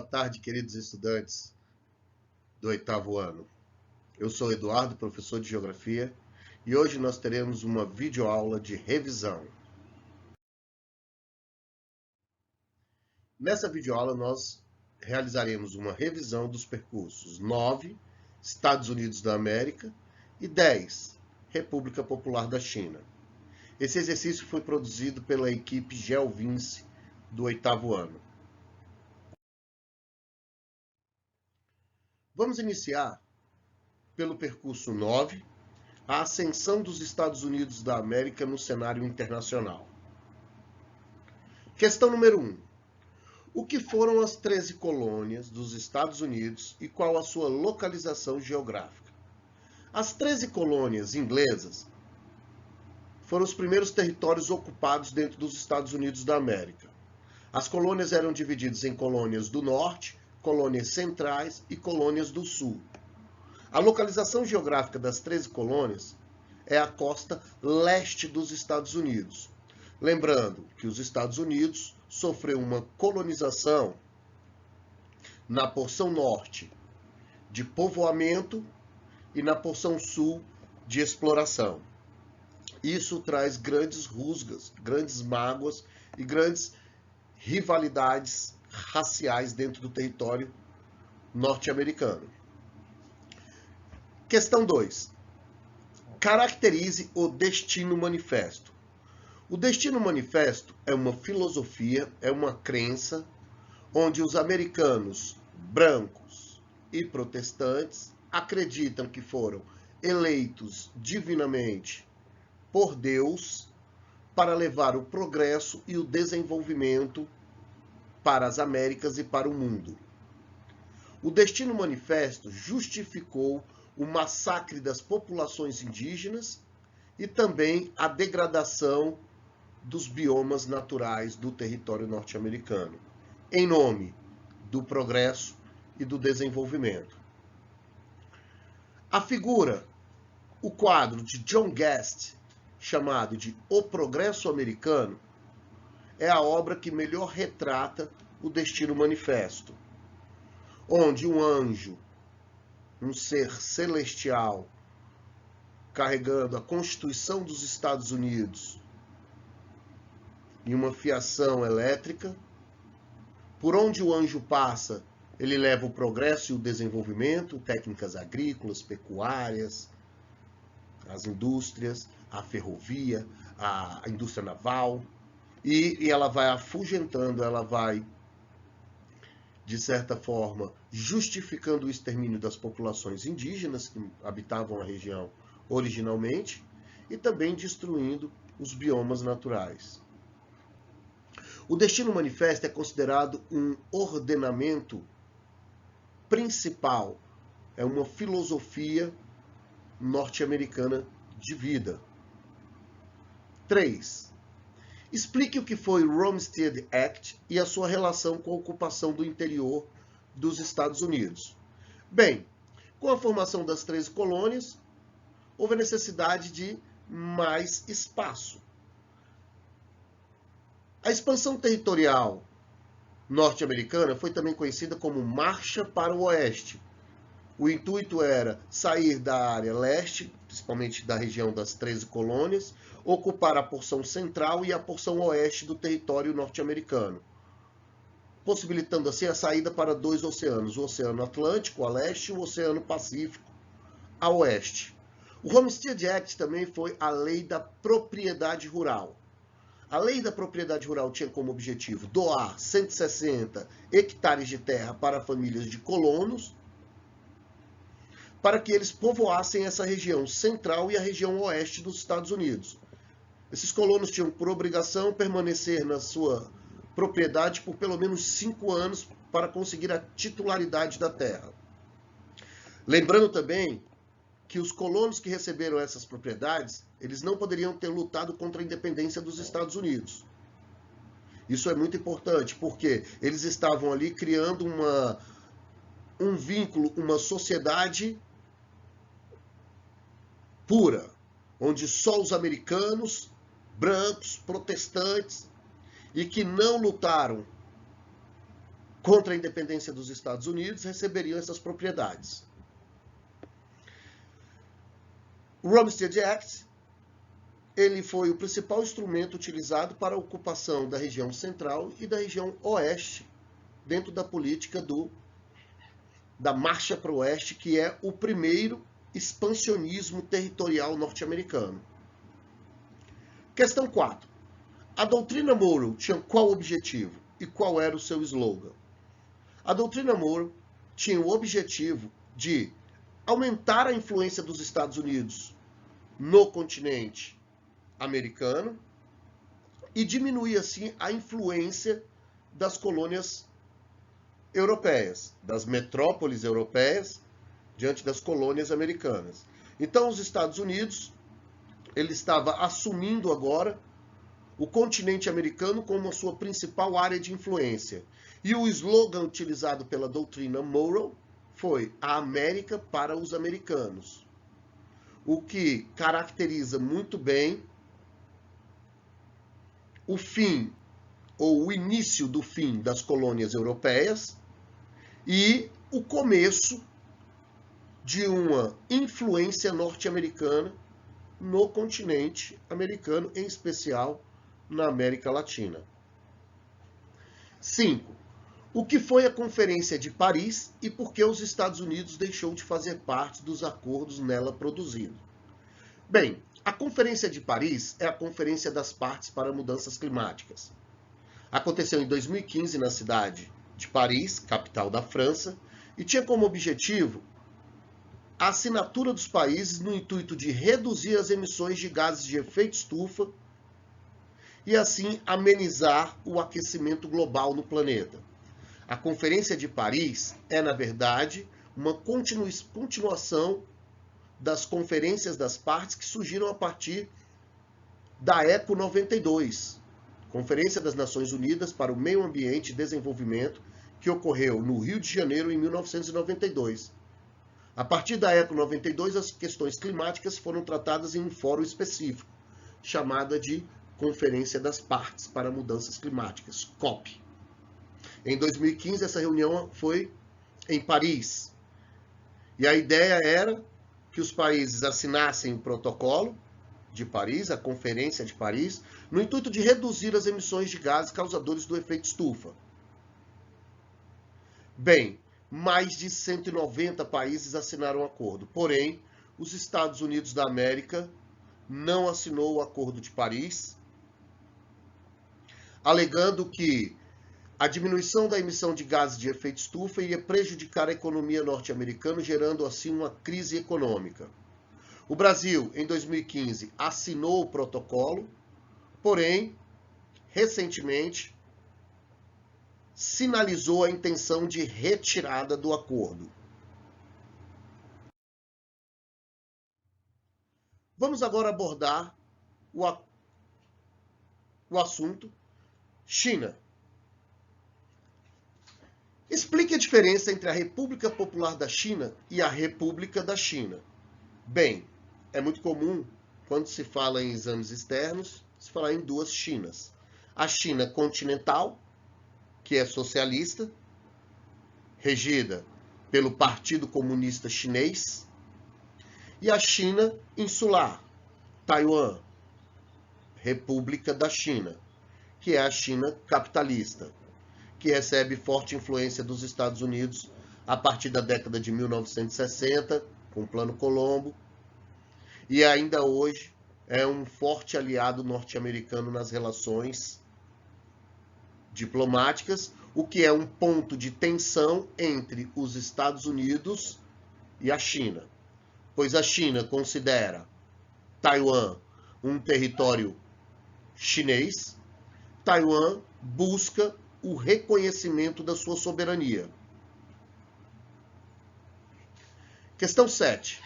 tarde, queridos estudantes do 8º ano. Eu sou Eduardo, professor de Geografia, e hoje nós teremos uma videoaula de revisão. Nessa videoaula nós realizaremos uma revisão dos percursos 9, Estados Unidos da América, e 10, República Popular da China. Esse exercício foi produzido pela equipe GeoVinci do 8º ano. Vamos iniciar pelo percurso 9, a ascensão dos Estados Unidos da América no cenário internacional. Questão número 1. O que foram as 13 colônias dos Estados Unidos e qual a sua localização geográfica? As 13 colônias inglesas foram os primeiros territórios ocupados dentro dos Estados Unidos da América. As colônias eram divididas em colônias do norte, colônias centrais e colônias do sul. A localização geográfica das 13 colônias é a costa leste dos Estados Unidos. Lembrando que os Estados Unidos sofreu uma colonização na porção norte de povoamento e na porção sul de exploração. Isso traz grandes rusgas, grandes mágoas e grandes rivalidades raciais dentro do território norte-americano. Questão 2. Caracterize o Destino Manifesto. O Destino Manifesto é uma filosofia, é uma crença, onde os americanos brancos e protestantes acreditam que foram eleitos divinamente por Deus para levar o progresso e o desenvolvimento para as Américas e para o mundo. O Destino Manifesto justificou o massacre das populações indígenas e também a degradação dos biomas naturais do território norte-americano, em nome do progresso e do desenvolvimento. A figura, o quadro de John Guest, chamado de O Progresso Americano, é a obra que melhor retrata o Destino Manifesto, onde um anjo, um ser celestial, carregando a Constituição dos Estados Unidos em uma fiação elétrica, por onde o anjo passa, ele leva o progresso e o desenvolvimento, técnicas agrícolas, pecuárias, as indústrias, a ferrovia, a indústria naval, e ela vai afugentando, ela vai, de certa forma, justificando o extermínio das populações indígenas que habitavam a região originalmente e também destruindo os biomas naturais. O Destino Manifesto é considerado um ordenamento principal, é uma filosofia norte-americana de vida. 3. Explique o que foi o Homestead Act e a sua relação com a ocupação do interior dos Estados Unidos. Bem, com a formação das 13 colônias, houve a necessidade de mais espaço. A expansão territorial norte-americana foi também conhecida como Marcha para o Oeste. O intuito era sair da área leste, principalmente da região das 13 colônias, ocupar a porção central e a porção oeste do território norte-americano, possibilitando assim a saída para 2 oceanos, o Oceano Atlântico a leste e o Oceano Pacífico a oeste. O Homestead Act também foi a Lei da Propriedade Rural. A Lei da Propriedade Rural tinha como objetivo doar 160 hectares de terra para famílias de colonos, para que eles povoassem essa região central e a região oeste dos Estados Unidos. Esses colonos tinham por obrigação permanecer na sua propriedade por pelo menos 5 anos para conseguir a titularidade da terra. Lembrando também que os colonos que receberam essas propriedades, eles não poderiam ter lutado contra a independência dos Estados Unidos. Isso é muito importante, porque eles estavam ali criando um vínculo, uma sociedade pura, onde só os americanos, brancos, protestantes, e que não lutaram contra a independência dos Estados Unidos receberiam essas propriedades. O Rumsfeld Act, ele foi o principal instrumento utilizado para a ocupação da região central e da região oeste, dentro da política da marcha para o oeste, que é o primeiro expansionismo territorial norte-americano. Questão 4. A doutrina Monroe tinha qual objetivo e qual era o seu slogan? A doutrina Monroe tinha o objetivo de aumentar a influência dos Estados Unidos no continente americano e diminuir, assim, a influência das colônias europeias, das metrópoles europeias, diante das colônias americanas. Então, os Estados Unidos, ele estava assumindo agora o continente americano como a sua principal área de influência. E o slogan utilizado pela doutrina Monroe foi a América para os americanos, o que caracteriza muito bem o fim ou o início do fim das colônias europeias e o começo de uma influência norte-americana no continente americano, em especial na América Latina. 5. O que foi a Conferência de Paris e por que os Estados Unidos deixou de fazer parte dos acordos nela produzidos? Bem, a Conferência de Paris é a Conferência das Partes para Mudanças Climáticas. Aconteceu em 2015 na cidade de Paris, capital da França, e tinha como objetivo a assinatura dos países no intuito de reduzir as emissões de gases de efeito estufa e assim amenizar o aquecimento global no planeta. A Conferência de Paris é, na verdade, uma continuação das conferências das partes que surgiram a partir da ECO 92, Conferência das Nações Unidas para o Meio Ambiente e Desenvolvimento, que ocorreu no Rio de Janeiro em 1992. A partir da ECO 92, as questões climáticas foram tratadas em um fórum específico, chamada de Conferência das Partes para Mudanças Climáticas, COP. Em 2015, essa reunião foi em Paris. E a ideia era que os países assinassem o protocolo de Paris, a Conferência de Paris, no intuito de reduzir as emissões de gases causadores do efeito estufa. Bem, mais de 190 países assinaram o acordo. Porém, os Estados Unidos da América não assinou o Acordo de Paris, alegando que a diminuição da emissão de gases de efeito estufa iria prejudicar a economia norte-americana, gerando assim uma crise econômica. O Brasil, em 2015, assinou o protocolo, porém, recentemente, sinalizou a intenção de retirada do acordo. Vamos agora abordar o assunto China. Explique a diferença entre a República Popular da China e a República da China. Bem, é muito comum, quando se fala em exames externos, se falar em duas Chinas. A China continental, que é socialista, regida pelo Partido Comunista Chinês, e a China insular, Taiwan, República da China, que é a China capitalista, que recebe forte influência dos Estados Unidos a partir da década de 1960, com o Plano Colombo, e ainda hoje é um forte aliado norte-americano nas relações diplomáticas, o que é um ponto de tensão entre os Estados Unidos e a China, pois a China considera Taiwan um território chinês, Taiwan busca o reconhecimento da sua soberania. Questão 7.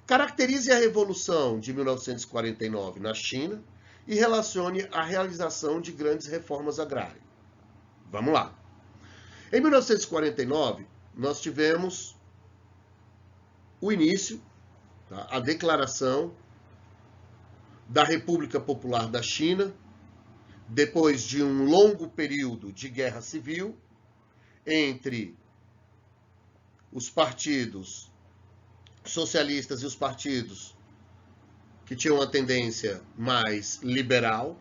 Caracterize a Revolução de 1949 na China e relacione a realização de grandes reformas agrárias. Vamos lá. Em 1949, nós tivemos o início, a declaração da República Popular da China, depois de um longo período de guerra civil, entre os partidos socialistas e os partidos que tinham uma tendência mais liberal.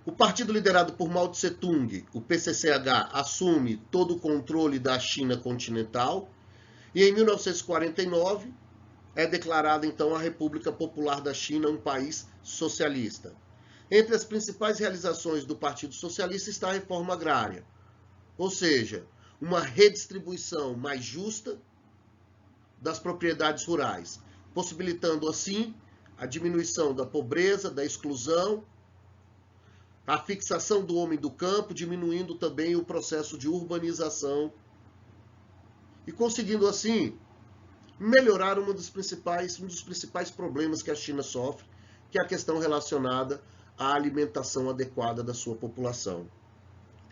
O partido liderado por Mao Tse-tung, o PCCH, assume todo o controle da China continental e em 1949 é declarada então a República Popular da China, um país socialista. Entre as principais realizações do Partido Socialista está a reforma agrária, ou seja, uma redistribuição mais justa das propriedades rurais, possibilitando assim a diminuição da pobreza, da exclusão, a fixação do homem do campo, diminuindo também o processo de urbanização e conseguindo assim melhorar um dos principais problemas que a China sofre, que é a questão relacionada à alimentação adequada da sua população.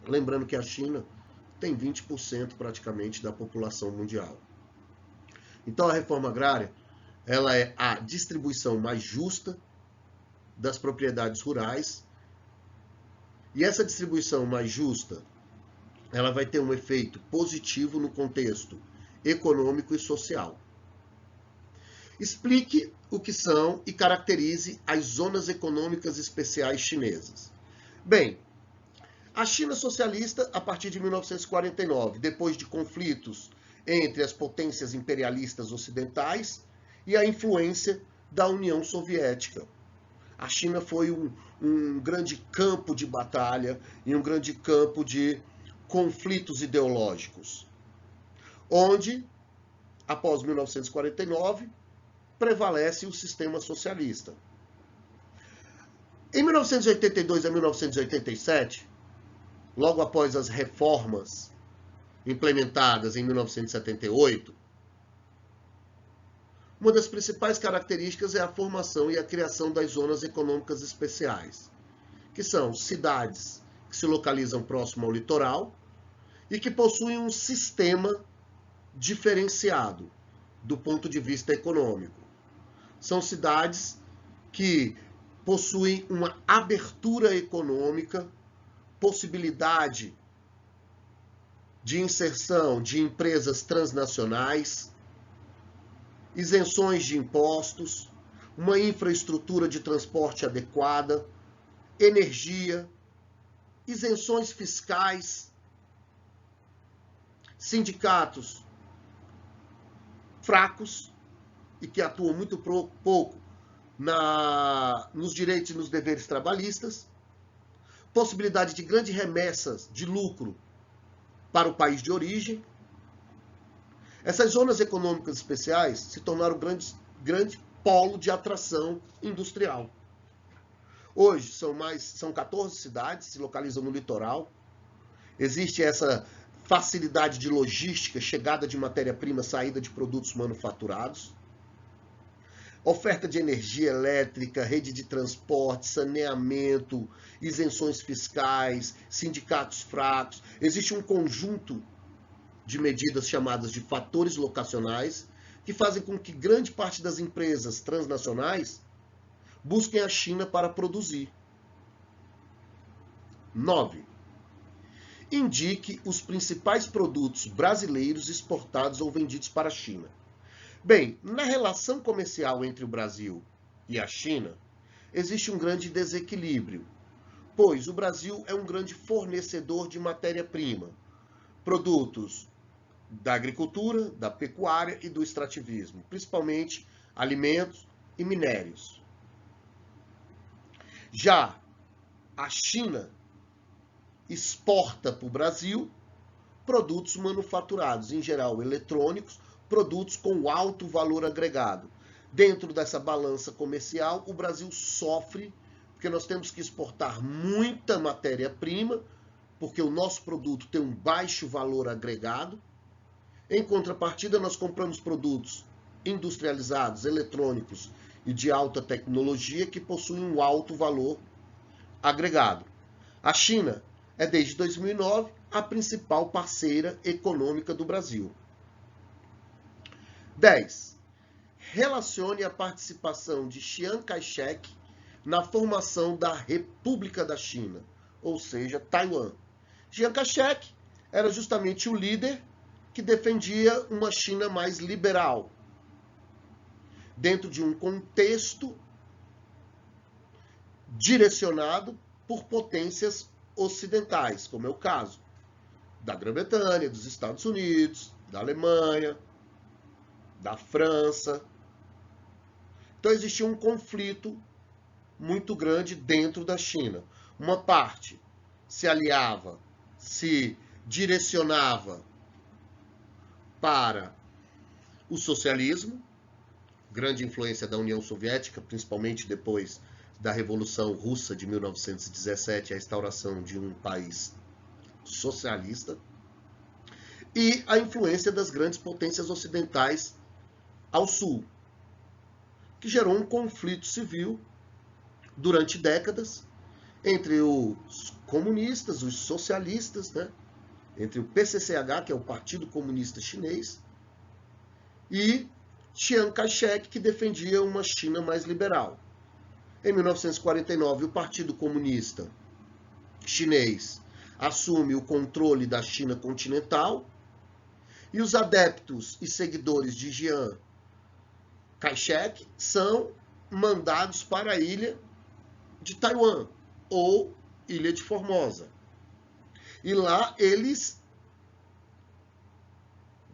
Lembrando que a China tem 20% praticamente da população mundial. Então a reforma agrária, ela é a distribuição mais justa das propriedades rurais. E essa distribuição mais justa, ela vai ter um efeito positivo no contexto econômico e social. Explique o que são e caracterize as zonas econômicas especiais chinesas. Bem, a China socialista, a partir de 1949, depois de conflitos entre as potências imperialistas ocidentais e a influência da União Soviética. A China foi um grande campo de batalha e um grande campo de conflitos ideológicos, onde, após 1949, prevalece o sistema socialista. Em 1982 a 1987, logo após as reformas implementadas em 1978, uma das principais características é a formação e a criação das zonas econômicas especiais, que são cidades que se localizam próximo ao litoral e que possuem um sistema diferenciado do ponto de vista econômico. São cidades que possuem uma abertura econômica, possibilidade de inserção de empresas transnacionais, isenções de impostos, uma infraestrutura de transporte adequada, energia, isenções fiscais, sindicatos fracos e que atuam muito pouco nos direitos e nos deveres trabalhistas, possibilidade de grandes remessas de lucro para o país de origem. Essas zonas econômicas especiais se tornaram grande polo de atração industrial. Hoje são 14 cidades, se localizam no litoral. Existe essa facilidade de logística, chegada de matéria-prima, saída de produtos manufaturados. Oferta de energia elétrica, rede de transporte, saneamento, isenções fiscais, sindicatos fracos. Existe um conjunto de medidas chamadas de fatores locacionais, que fazem com que grande parte das empresas transnacionais busquem a China para produzir. 9. Indique os principais produtos brasileiros exportados ou vendidos para a China. Bem, na relação comercial entre o Brasil e a China, existe um grande desequilíbrio, pois o Brasil é um grande fornecedor de matéria-prima, produtos da agricultura, da pecuária e do extrativismo, principalmente alimentos e minérios. Já a China exporta para o Brasil produtos manufaturados, em geral eletrônicos, produtos com alto valor agregado. Dentro dessa balança comercial, o Brasil sofre, porque nós temos que exportar muita matéria-prima, porque o nosso produto tem um baixo valor agregado. Em contrapartida, nós compramos produtos industrializados, eletrônicos e de alta tecnologia que possuem um alto valor agregado. A China é, desde 2009, a principal parceira econômica do Brasil. 10. Relacione a participação de Chiang Kai-shek na formação da República da China, ou seja, Taiwan, Chiang Kai-shek era justamente o líder que defendia uma China mais liberal, dentro de um contexto direcionado por potências ocidentais, como é o caso da Grã-Bretanha, dos Estados Unidos, da Alemanha, da França. Então existia um conflito muito grande dentro da China. Uma parte se aliava, se direcionava para o socialismo, grande influência da União Soviética, principalmente depois da Revolução Russa de 1917, a instauração de um país socialista, e a influência das grandes potências ocidentais ao sul, que gerou um conflito civil durante décadas entre os comunistas, os socialistas, né? Entre o PCCH, que é o Partido Comunista Chinês, e Chiang Kai-shek, que defendia uma China mais liberal. Em 1949, o Partido Comunista Chinês assume o controle da China continental e os adeptos e seguidores de Chiang Kai-shek são mandados para a ilha de Taiwan, ou Ilha de Formosa. E lá eles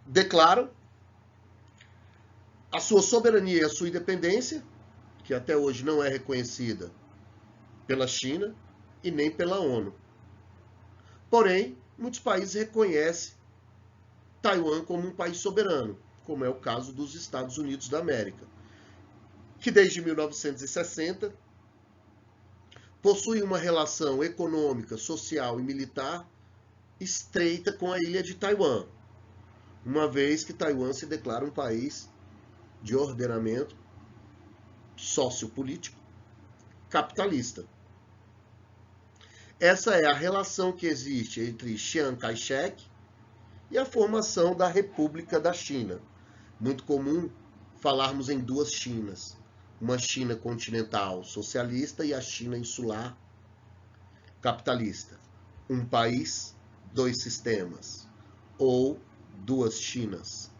declaram a sua soberania e a sua independência, que até hoje não é reconhecida pela China e nem pela ONU. Porém, muitos países reconhecem Taiwan como um país soberano, como é o caso dos Estados Unidos da América, que desde 1960 possui uma relação econômica, social e militar estreita com a ilha de Taiwan, uma vez que Taiwan se declara um país de ordenamento sociopolítico capitalista. Essa é a relação que existe entre Chiang Kai-shek e a formação da República da China. Muito comum falarmos em duas Chinas, uma China continental socialista e a China insular capitalista. Um país, dois sistemas, ou duas Chinas.